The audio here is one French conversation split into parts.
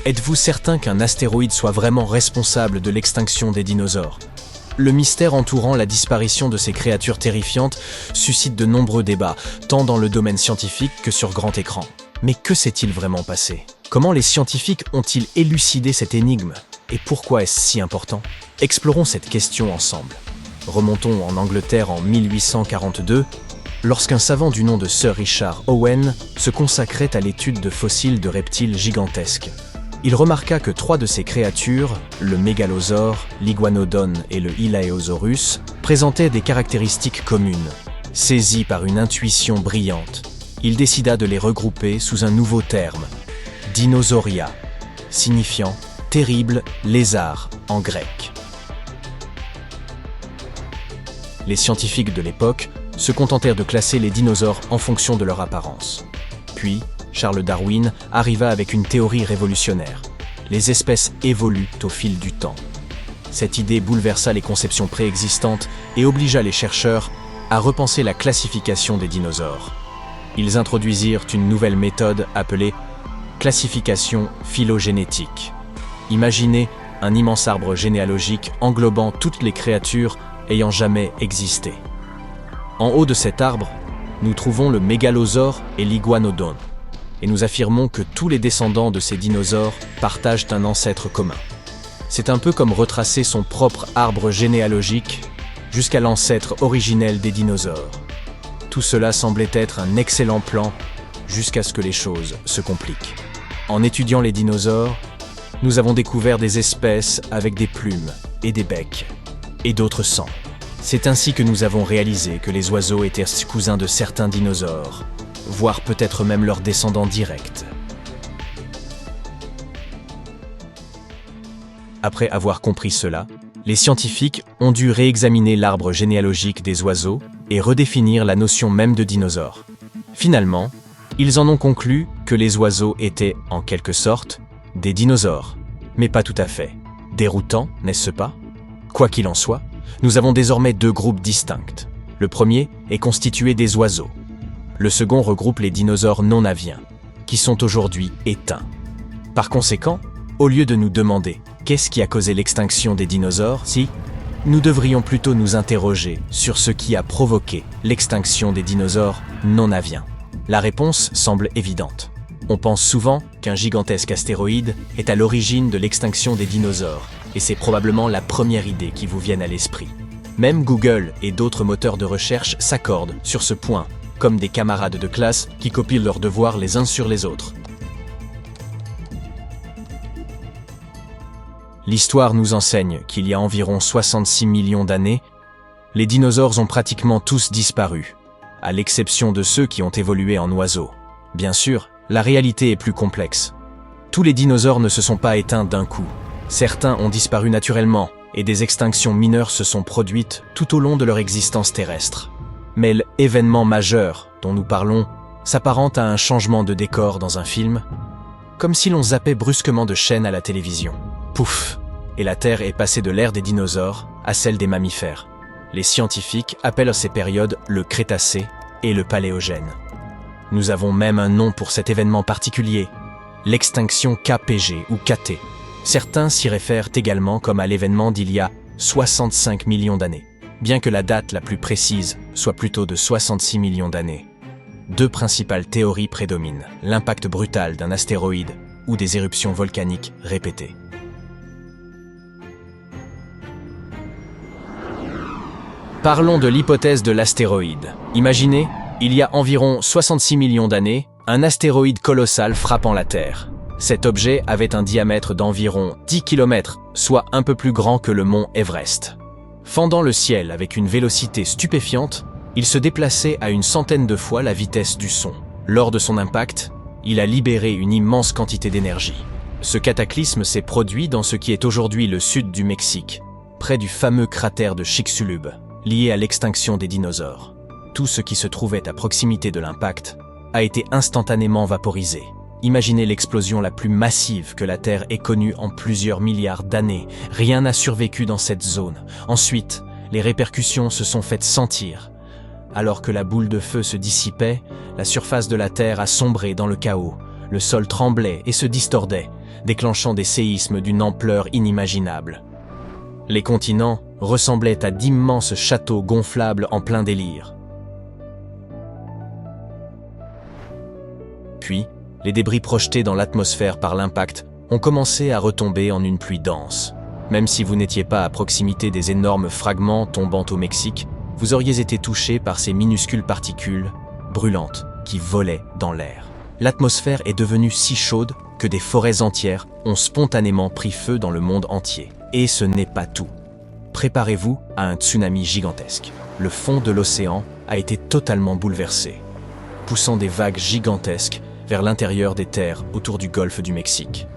Êtes-vous certain qu'un astéroïde soit vraiment responsable de l'extinction des dinosaures? Le mystère entourant la disparition de ces créatures terrifiantes suscite de nombreux débats, tant dans le domaine scientifique que sur grand écran. Mais que s'est-il vraiment passé? Comment les scientifiques ont-ils élucidé cette énigme? Et pourquoi est-ce si important? Explorons cette question ensemble. Remontons en Angleterre en 1842, lorsqu'un savant du nom de Sir Richard Owen se consacrait à l'étude de fossiles de reptiles gigantesques. Il remarqua que 3 de ces créatures, le mégalosaure, l'iguanodon et le Hylaeosaurus, présentaient des caractéristiques communes. Saisi par une intuition brillante, il décida de les regrouper sous un nouveau terme, Dinosauria, signifiant « terrible lézard » en grec. Les scientifiques de l'époque se contentèrent de classer les dinosaures en fonction de leur apparence. Puis, Charles Darwin arriva avec une théorie révolutionnaire. Les espèces évoluent au fil du temps. Cette idée bouleversa les conceptions préexistantes et obligea les chercheurs à repenser la classification des dinosaures. Ils introduisirent une nouvelle méthode appelée classification phylogénétique. Imaginez un immense arbre généalogique englobant toutes les créatures ayant jamais existé. En haut de cet arbre, nous trouvons le mégalosaure et l'iguanodon, et nous affirmons que tous les descendants de ces dinosaures partagent un ancêtre commun. C'est un peu comme retracer son propre arbre généalogique jusqu'à l'ancêtre originel des dinosaures. Tout cela semblait être un excellent plan jusqu'à ce que les choses se compliquent. En étudiant les dinosaures, nous avons découvert des espèces avec des plumes et des becs, et d'autres sans. C'est ainsi que nous avons réalisé que les oiseaux étaient cousins de certains dinosaures, voire peut-être même leurs descendants directs. Après avoir compris cela, les scientifiques ont dû réexaminer l'arbre généalogique des oiseaux et redéfinir la notion même de dinosaure. Finalement, ils en ont conclu que les oiseaux étaient, en quelque sorte, des dinosaures, mais pas tout à fait. Déroutant, n'est-ce pas? Quoi qu'il en soit, nous avons désormais 2 groupes distincts. Le premier est constitué des oiseaux. Le second regroupe les dinosaures non aviens, qui sont aujourd'hui éteints. Par conséquent, au lieu de nous demander qu'est-ce qui a causé l'extinction des dinosaures, nous devrions plutôt nous interroger sur ce qui a provoqué l'extinction des dinosaures non aviens. La réponse semble évidente. On pense souvent qu'un gigantesque astéroïde est à l'origine de l'extinction des dinosaures, et c'est probablement la première idée qui vous vienne à l'esprit. Même Google et d'autres moteurs de recherche s'accordent sur ce point, comme des camarades de classe qui copient leurs devoirs les uns sur les autres. L'histoire nous enseigne qu'il y a environ 66 millions d'années, les dinosaures ont pratiquement tous disparu, à l'exception de ceux qui ont évolué en oiseaux. Bien sûr, la réalité est plus complexe. Tous les dinosaures ne se sont pas éteints d'un coup. Certains ont disparu naturellement, et des extinctions mineures se sont produites tout au long de leur existence terrestre. Mais l'événement majeur dont nous parlons s'apparente à un changement de décor dans un film, comme si l'on zappait brusquement de chaîne à la télévision. Pouf! Et la Terre est passée de l'ère des dinosaures à celle des mammifères. Les scientifiques appellent ces périodes le Crétacé et le Paléogène. Nous avons même un nom pour cet événement particulier, l'extinction KPG ou KT. Certains s'y réfèrent également comme à l'événement d'il y a 65 millions d'années, bien que la date la plus précise soit plutôt de 66 millions d'années. 2 principales théories prédominent, l'impact brutal d'un astéroïde ou des éruptions volcaniques répétées. Parlons de l'hypothèse de l'astéroïde. Imaginez, il y a environ 66 millions d'années, un astéroïde colossal frappant la Terre. Cet objet avait un diamètre d'environ 10 km, soit un peu plus grand que le mont Everest. Fendant le ciel avec une vélocité stupéfiante, il se déplaçait à une centaine de fois la vitesse du son. Lors de son impact, il a libéré une immense quantité d'énergie. Ce cataclysme s'est produit dans ce qui est aujourd'hui le sud du Mexique, près du fameux cratère de Chicxulub, lié à l'extinction des dinosaures. Tout ce qui se trouvait à proximité de l'impact a été instantanément vaporisé. Imaginez l'explosion la plus massive que la Terre ait connue en plusieurs milliards d'années. Rien n'a survécu dans cette zone. Ensuite, les répercussions se sont faites sentir. Alors que la boule de feu se dissipait, la surface de la Terre a sombré dans le chaos. Le sol tremblait et se distordait. déclenchant des séismes d'une ampleur inimaginable. Les continents ressemblaient à d'immenses châteaux gonflables en plein délire. Puis, les débris projetés dans l'atmosphère par l'impact ont commencé à retomber en une pluie dense. Même si vous n'étiez pas à proximité des énormes fragments tombant au Mexique, vous auriez été touché par ces minuscules particules brûlantes qui volaient dans l'air. L'atmosphère est devenue si chaude que des forêts entières ont spontanément pris feu dans le monde entier. Et ce n'est pas tout. Préparez-vous à un tsunami gigantesque. Le fond de l'océan a été totalement bouleversé, poussant des vagues gigantesques vers l'intérieur des terres autour du golfe du Mexique.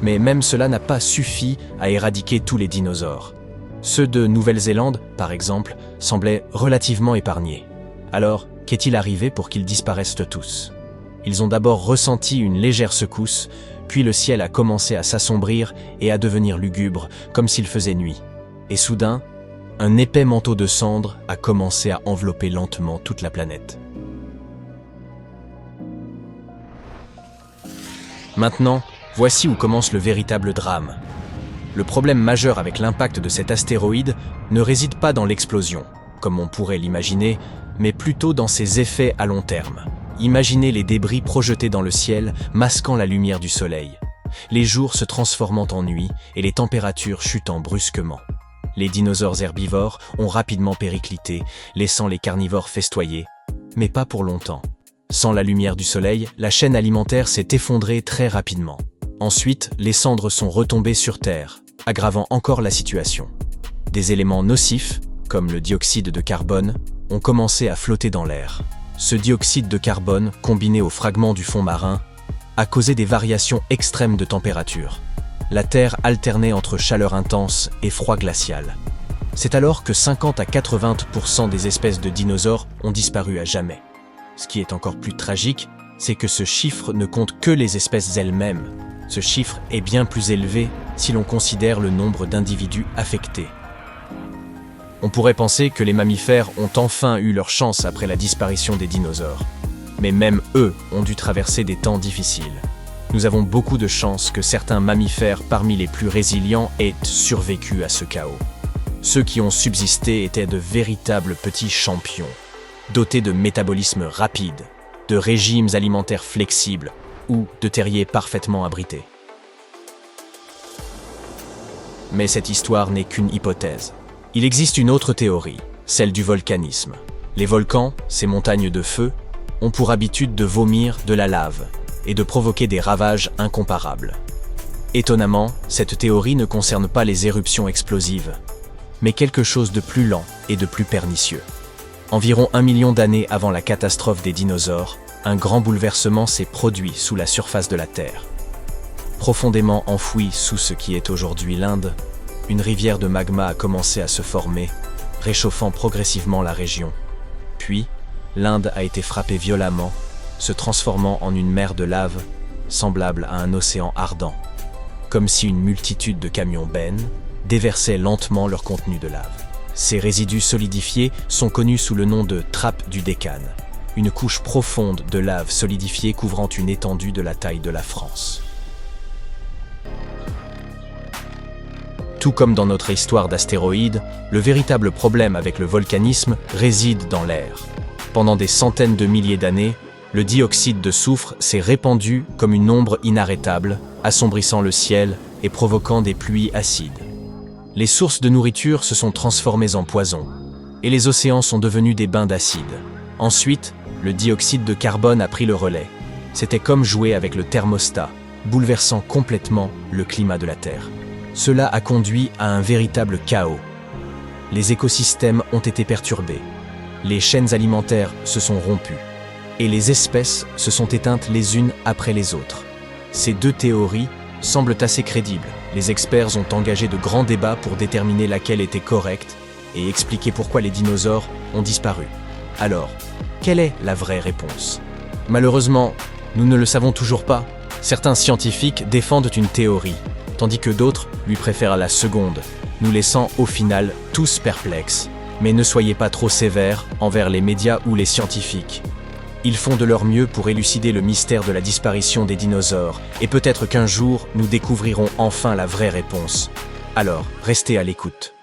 Mais même cela n'a pas suffi à éradiquer tous les dinosaures. Ceux de Nouvelle-Zélande, par exemple, semblaient relativement épargnés. Alors, qu'est-il arrivé pour qu'ils disparaissent tous ? Ils ont d'abord ressenti une légère secousse, puis le ciel a commencé à s'assombrir et à devenir lugubre, comme s'il faisait nuit. Et soudain, un épais manteau de cendres a commencé à envelopper lentement toute la planète. Maintenant, voici où commence le véritable drame. Le problème majeur avec l'impact de cet astéroïde ne réside pas dans l'explosion, comme on pourrait l'imaginer, mais plutôt dans ses effets à long terme. Imaginez les débris projetés dans le ciel, masquant la lumière du soleil, les jours se transformant en nuit et les températures chutant brusquement. Les dinosaures herbivores ont rapidement périclité, laissant les carnivores festoyer, mais pas pour longtemps. Sans la lumière du soleil, la chaîne alimentaire s'est effondrée très rapidement. Ensuite, les cendres sont retombées sur Terre, aggravant encore la situation. Des éléments nocifs, comme le dioxyde de carbone, ont commencé à flotter dans l'air. Ce dioxyde de carbone, combiné aux fragments du fond marin, a causé des variations extrêmes de température. La Terre alternait entre chaleur intense et froid glacial. C'est alors que 50 à 80% des espèces de dinosaures ont disparu à jamais. Ce qui est encore plus tragique, c'est que ce chiffre ne compte que les espèces elles-mêmes. Ce chiffre est bien plus élevé si l'on considère le nombre d'individus affectés. On pourrait penser que les mammifères ont enfin eu leur chance après la disparition des dinosaures. Mais même eux ont dû traverser des temps difficiles. Nous avons beaucoup de chance que certains mammifères parmi les plus résilients aient survécu à ce chaos. Ceux qui ont subsisté étaient de véritables petits champions, dotés de métabolisme rapide, de régimes alimentaires flexibles ou de terriers parfaitement abrités. Mais cette histoire n'est qu'une hypothèse. Il existe une autre théorie, celle du volcanisme. Les volcans, ces montagnes de feu, ont pour habitude de vomir de la lave et de provoquer des ravages incomparables. Étonnamment, cette théorie ne concerne pas les éruptions explosives, mais quelque chose de plus lent et de plus pernicieux. Environ 1 million d'années avant la catastrophe des dinosaures, un grand bouleversement s'est produit sous la surface de la Terre. Profondément enfouie sous ce qui est aujourd'hui l'Inde, une rivière de magma a commencé à se former, réchauffant progressivement la région. Puis, l'Inde a été frappée violemment, se transformant en une mer de lave, semblable à un océan ardent, comme si une multitude de camions bennes déversaient lentement leur contenu de lave. Ces résidus solidifiés sont connus sous le nom de trappe du Décan, une couche profonde de lave solidifiée couvrant une étendue de la taille de la France. Tout comme dans notre histoire d'astéroïdes, le véritable problème avec le volcanisme réside dans l'air. Pendant des centaines de milliers d'années, le dioxyde de soufre s'est répandu comme une ombre inarrêtable, assombrissant le ciel et provoquant des pluies acides. Les sources de nourriture se sont transformées en poison, et les océans sont devenus des bains d'acide. Ensuite, le dioxyde de carbone a pris le relais. C'était comme jouer avec le thermostat, bouleversant complètement le climat de la Terre. Cela a conduit à un véritable chaos. Les écosystèmes ont été perturbés, les chaînes alimentaires se sont rompues, et les espèces se sont éteintes les unes après les autres. Ces deux théories semblent assez crédibles. Les experts ont engagé de grands débats pour déterminer laquelle était correcte et expliquer pourquoi les dinosaures ont disparu. Alors, quelle est la vraie réponse ? Malheureusement, nous ne le savons toujours pas. Certains scientifiques défendent une théorie, tandis que d'autres lui préfèrent la seconde, nous laissant au final tous perplexes. Mais ne soyez pas trop sévères envers les médias ou les scientifiques. Ils font de leur mieux pour élucider le mystère de la disparition des dinosaures, et peut-être qu'un jour, nous découvrirons enfin la vraie réponse. Alors, restez à l'écoute.